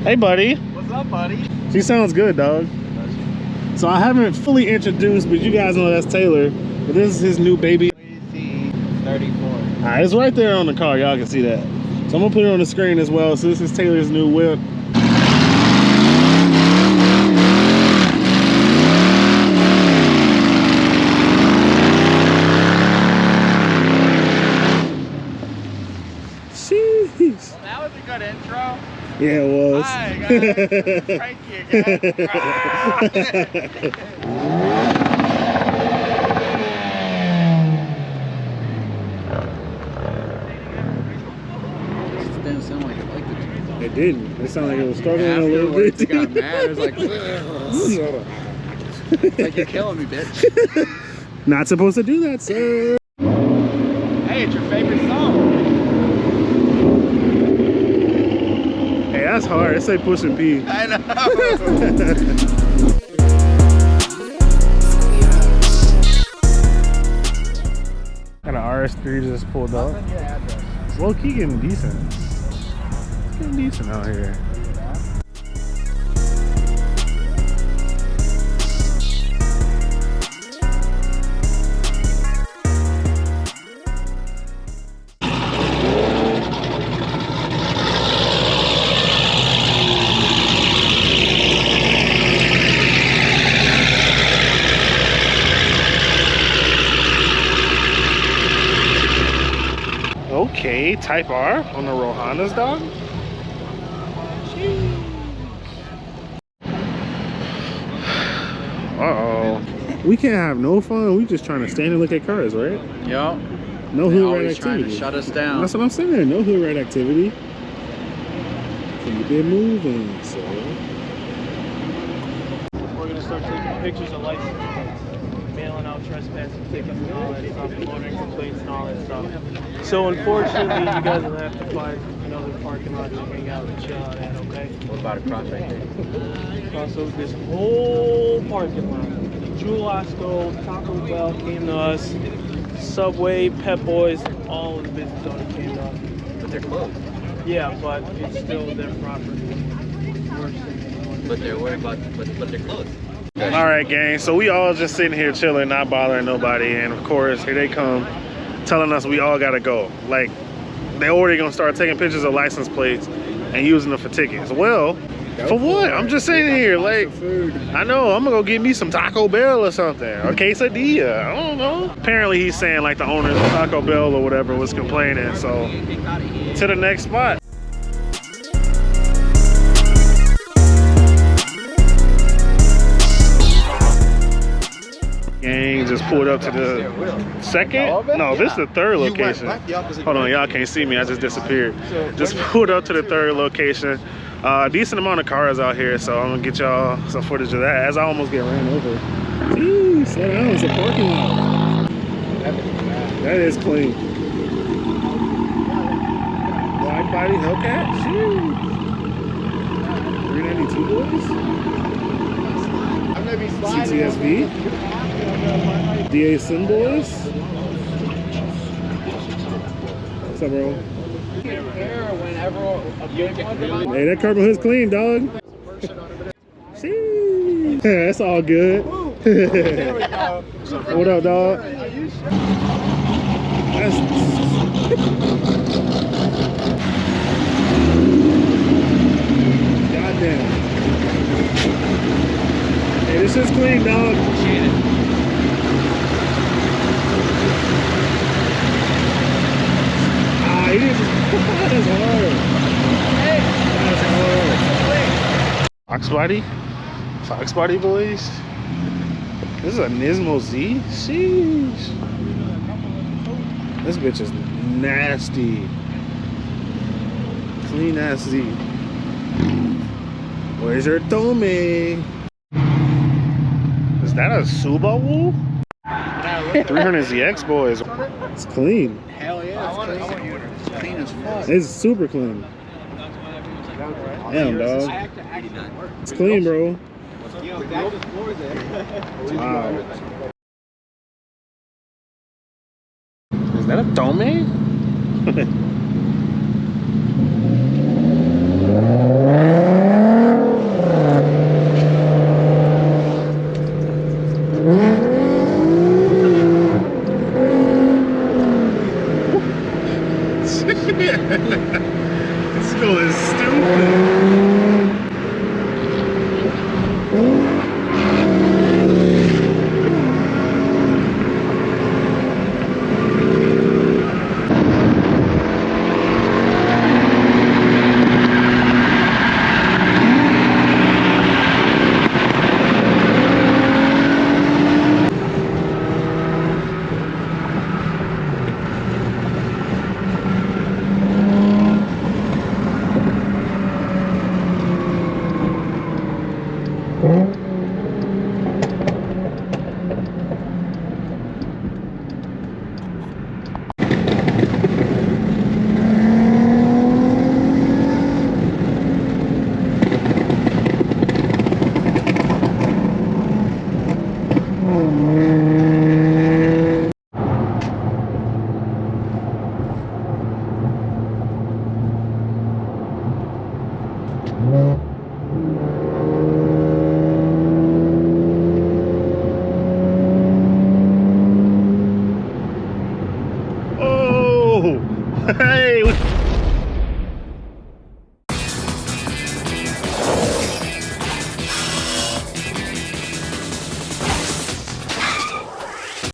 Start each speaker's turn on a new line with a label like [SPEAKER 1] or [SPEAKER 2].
[SPEAKER 1] Hey, buddy.
[SPEAKER 2] What's up, buddy?
[SPEAKER 1] She sounds good, dog. So I haven't fully introduced, but you guys know that's Taylor. But this is his new baby.
[SPEAKER 2] 34.
[SPEAKER 1] Alright, it's right there on the car. Y'all can see that. So I'm gonna put it on the screen as well. So this is Taylor's new whip. Jeez.
[SPEAKER 2] Well, that was a good intro.
[SPEAKER 1] Yeah, it was.
[SPEAKER 2] Hi, guys. Cranky again. It didn't sound like it liked it.
[SPEAKER 1] It didn't. It sounded like it was struggling a little bit.
[SPEAKER 2] It got mad. It was like, like you're killing me, bitch.
[SPEAKER 1] Not supposed to do that, sir.
[SPEAKER 2] Hey, it's your favorite song.
[SPEAKER 1] Hey, that's hard. It's like pushing P.
[SPEAKER 2] I know.
[SPEAKER 1] Got an RS3 just pulled up. It's low key getting decent. It's getting decent out here. Okay, Type R on the Rohanas, dog. Uh-oh. We can't have no fun. We just trying to stand and look at cars, right?
[SPEAKER 2] Yo.
[SPEAKER 1] No hood rat activity.
[SPEAKER 2] Trying to shut us down.
[SPEAKER 1] That's what I'm saying. No hood rat activity. Keep it moving, so.
[SPEAKER 3] We're going to start taking pictures of license plates, mailing out trespassing tickets and all that stuff, motoring complaints and all that stuff. So unfortunately, you guys will have to find another parking lot to hang out and chill out at, okay?
[SPEAKER 2] What about across right there?
[SPEAKER 3] Cross over this whole parking lot. Jewel Osco, Taco Bell came to us, Subway, Pep Boys, all of the business owners came to us.
[SPEAKER 2] But they're closed.
[SPEAKER 3] Yeah, but it's still their property. Worst thing.
[SPEAKER 2] But they're worried about, but they're closed.
[SPEAKER 1] All right, gang. So we all just sitting here chilling, not bothering nobody. And of course, here they come telling us we all got to go. Like, they already going to start taking pictures of license plates and using them for tickets. Well, for what? I'm just sitting here, like, I know, I'm gonna go get me some Taco Bell or something, or quesadilla, I don't know. Apparently he's saying like the owner of Taco Bell or whatever was complaining, so to the next spot. Gang just pulled up to the second? No, this is the third location. Hold on, y'all can't see me, I just disappeared. Just pulled up to the third location. Decent amount of cars out here, so I'm gonna get y'all some footage of that as I almost get ran over. Jeez, slow down, it's a parking lot. That is clean. Wide body Hellcat, shoot. 392 boys. CTSV. DA Sim boys. What's up, bro? Hey, that carbon hood's clean, dog. See, that's all good. What up, dog? That's... Goddamn. Hey, this is clean, dog.
[SPEAKER 2] Appreciate it.
[SPEAKER 1] Ah, he didn't. That's hard. Fox body? Fox body boys? This is a Nismo Z? Sheesh. This bitch is nasty. Clean ass Z. Where's your Tome? Is that a Subaru? 300ZX, boys. It's clean.
[SPEAKER 2] Hell yeah, it's clean. Clean as fuck.
[SPEAKER 1] It's super clean. Damn, dog. It's clean, bro. Wow. Is that a Tome? This girl is stupid.